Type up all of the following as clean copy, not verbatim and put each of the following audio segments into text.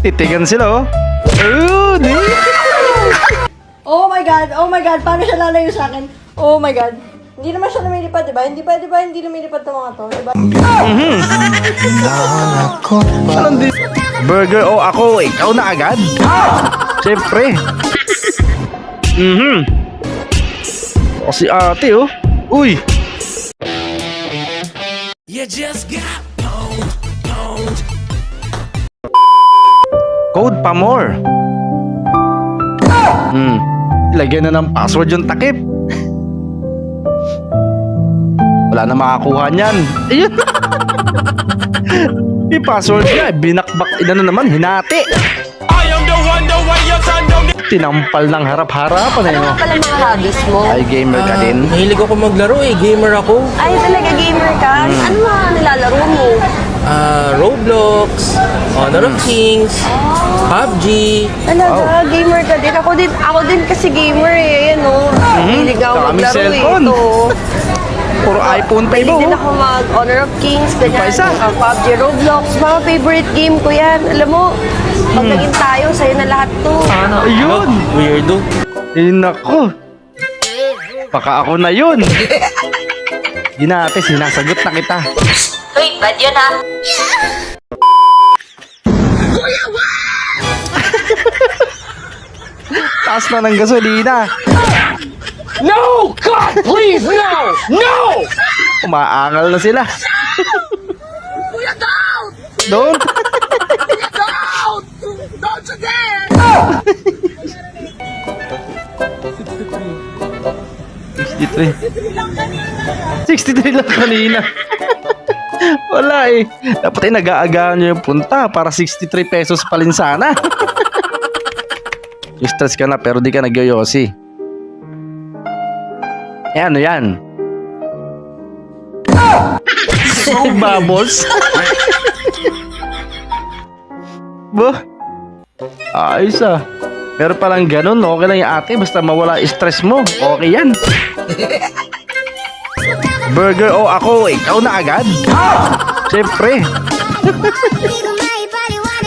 Titigan sila, oh. Di. Oh my God, paano siya lalayo sa akin? Oh my God. Hindi naman siya lumilipad, diba? Hindi lumilipad ng mga to, diba? Anong di? Burger o ako? Ikaw na agad? Siyempre. O si ate, oh. Uy. You just got pwned. Code pa more. Lagyan na ng password yung takip. Wala na makakuha niyan. Ayun. Yung password niya, binakbak na naman, hinati. I am the one, the way you turn down the... Tinampal ng harap-harapan eh. Ano nga pala mga hobbies mo? Ay, gamer ka din. Mahilig ako maglaro eh. Gamer ako. Ay, talaga gamer ka? Ano mga nilalaro mo? Roblox, Honor of Kings, PUBG. Talaga, gamer ka din. Ako din kasi gamer eh. Ayan o. Hilig ako Daming maglaro eh. cellphone. Ito. Puro iPhone pa Hilig ibo. din ako mag Honor of Kings, ganyan. Paisa. PUBG, Roblox. Mga favorite game ko yan. Alam mo, pag naging tayo, sa'yo na lahat to. Ayun. Weirdo. Eh, nako. Baka ako na yun. Ginate, sinasagot na kita. Wait, bad yun ha? Taas na ng gasolina. No! God, please, no! No! Umaangal na sila. Don't. Don't you dare! 63 lang kanina. Wala eh. Dapat ay nag-aagahan nyo yung punta para 63 pesos pa rin sana. Stress ka na pero di ka nagyoyosi. Eh ano yan? Bubbles. Bo? Ayos ah. Pero palang ganun, okay lang yung ate. Basta mawala stress mo. Okay yan. Burger o ako? Ikaw na agad? Siyempre.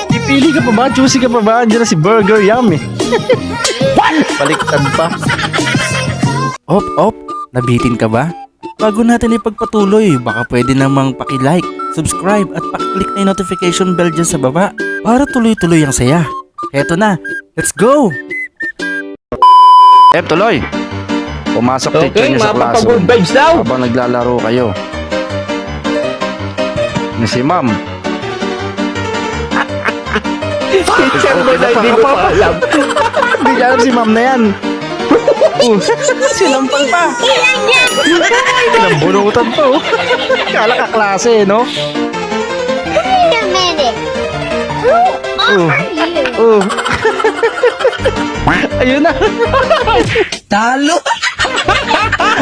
Pipili ka pa ba? Choosy ka pa ba? Andiyan na si Burger Yum eh. Baliktad pa. Op, nabitin ka ba? Bago natin ipagpatuloy, baka pwede namang paki-like, subscribe at paki-click na yung notification bell dyan sa baba para tuloy-tuloy ang saya. Eto na, let's go! Tuloy. Pumasok teacher niyo sa classroom vibes daw. habang naglalaro kayo. Ni si ma'am. Teacher mo na hindi ko pa alam. Hindi niya alam si ma'am na yan. Sinampal pa. Pinambunutan pa oh. Kala ka klase no? Wait a minute. Who are you? Ayun na. Talo.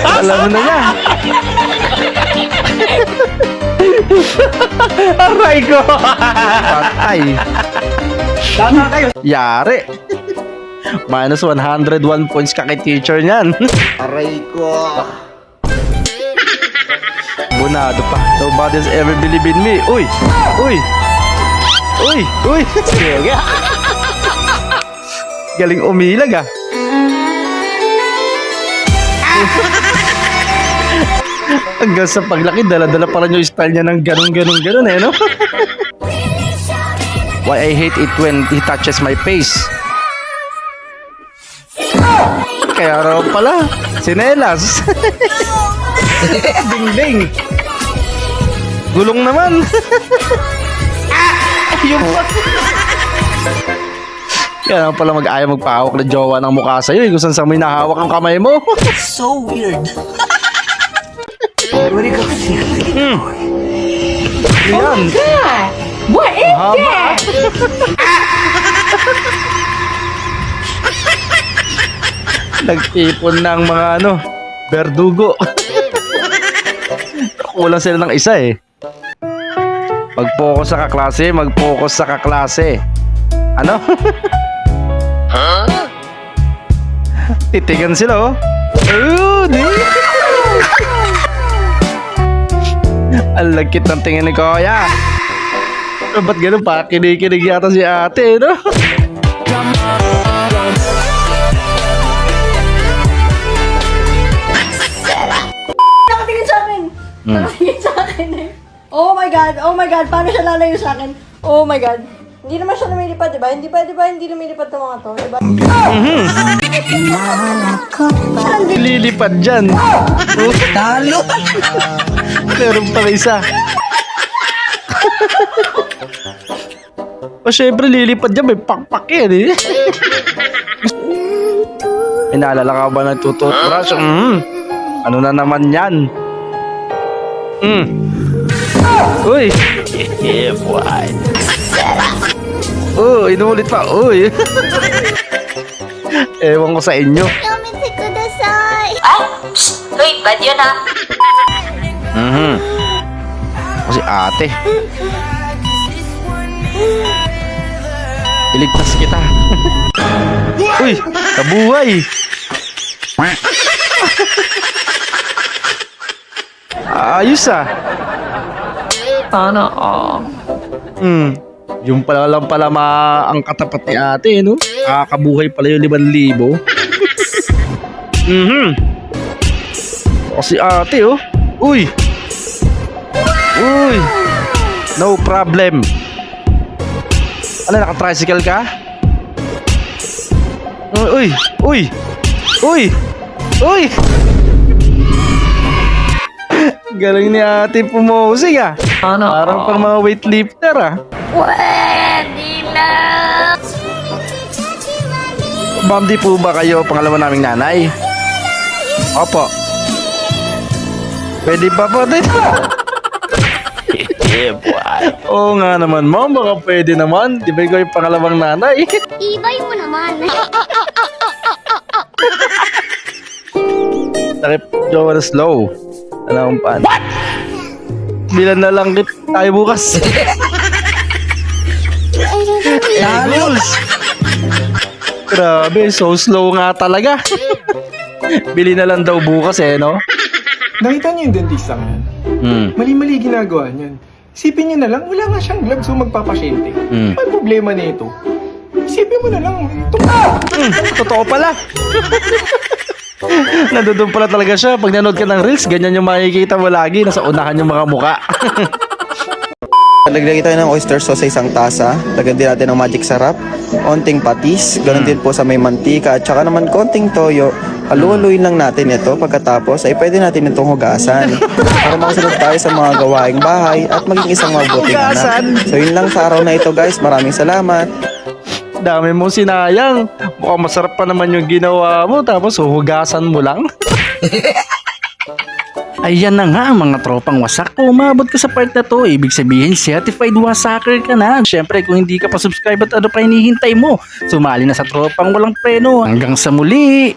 Alam mo na niya. Aray ko. Patay. Tama kayo. Yari. Minus 101 points ka kay teacher niyan. Aray ko. Bunado pa. Nobody's ever believe in me. Uy! Uy! Uy! Uy! Galing umilag ah. Hanggang sa paglaki, dala-dala pa rin yung style niya ng ganun eh, no? Why I hate it when he touches my face. Kaya raw pala, sinelas. Ding-ding. Gulong naman. Yung kaya naman pala mag-ayaw magpahawak na jowa ng mukha sa'yo eh, kung saan sa may nahawak ang kamay mo. So weird. Yan. What is Haba. Nagtipon ng mga berdugo. Kulang sila ng isa eh. Mag-focus sa kaklase, mag-focus sa kaklase. Ano? Titigan sila oh. Di. Ang lagkit ng tingin ni Kuya. Ba't ganun pa? Kinikinig yata si ate, no? Nakatingin sa akin. Nakatingin sa akin eh. Oh my God, paano siya lalayo sa akin? Oh my God. Hindi naman siya lumilipad, di ba? Hindi lumilipad ng mga to, di ba? Lilipad dyan. Talo. Meron pa isa. O syempre lilipad dyan, may pakpak yan eh. May naalala ka ba ng toothbrush? Ano na naman yan? Uy! Yeah, boy! Oh, inulit pa. Uy! Ewan ko sa inyo. Yamete kudasai. Wait, bad yun ha? Kasi ate. Iligtas kita. Uy! Kabuhay! Ayos ah. Yung pala lang pala ang katapat ni ate, no? Kakabuhay pala yung 5,000. Kasi ate, oh. Uy! Uy! No problem. Ano, naka-tricycle ka? Uy! Uy! Uy! Uy! Galing ni ate pumosing ah. Parang pang mga weightlifter ah. Ma'am, di po ba kayo pangalawa naming nanay? Opo. Pwede pa po din. Oo nga naman, ma'am. Baka pwede naman. Di ba ikaw yung pangalawang nanay? Ibay mo naman. Takip Jowa na slow. Ano kung paano? What? Bilan na lang tayo bukas. Rules. Grabe, so slow nga talaga. Bili na lang daw bukas eh, no? Nakita niyo yung dentista yan? Mali-mali ginagawa niyan. Isipin niyo na lang, wala nga siyang gloves so magpapasyente. Ano problema nito? Isipin mo na lang, ito Totoo pala. Nandun pala talaga siya. Pag nanood ka ng reels, ganyan yung makikita mo lagi. Nasa unahan yung mga muka. Lagyan tayo ng oyster sauce sa isang tasa. Lagyan din natin ng magic sarap, onting patis, ganun din po sa may mantika, at saka naman konting toyo. Halu-haluin lang natin ito. Pagkatapos ay pwede natin itong hugasan para makasunod tayo sa mga gawaing bahay at maging isang mabuting anak. So yun lang sa araw na ito guys. Maraming salamat. Dami mo sinayang. Mukhang masarap pa naman yung ginawa mo. Tapos huhugasan mo lang. Ayan na nga mga tropang wasak. Kung umabot ka sa part na to, ibig sabihin certified wasaker ka na. Siyempre kung hindi ka pa subscribe at ano pa hinihintay mo, sumali na sa tropang walang preno. Hanggang sa muli.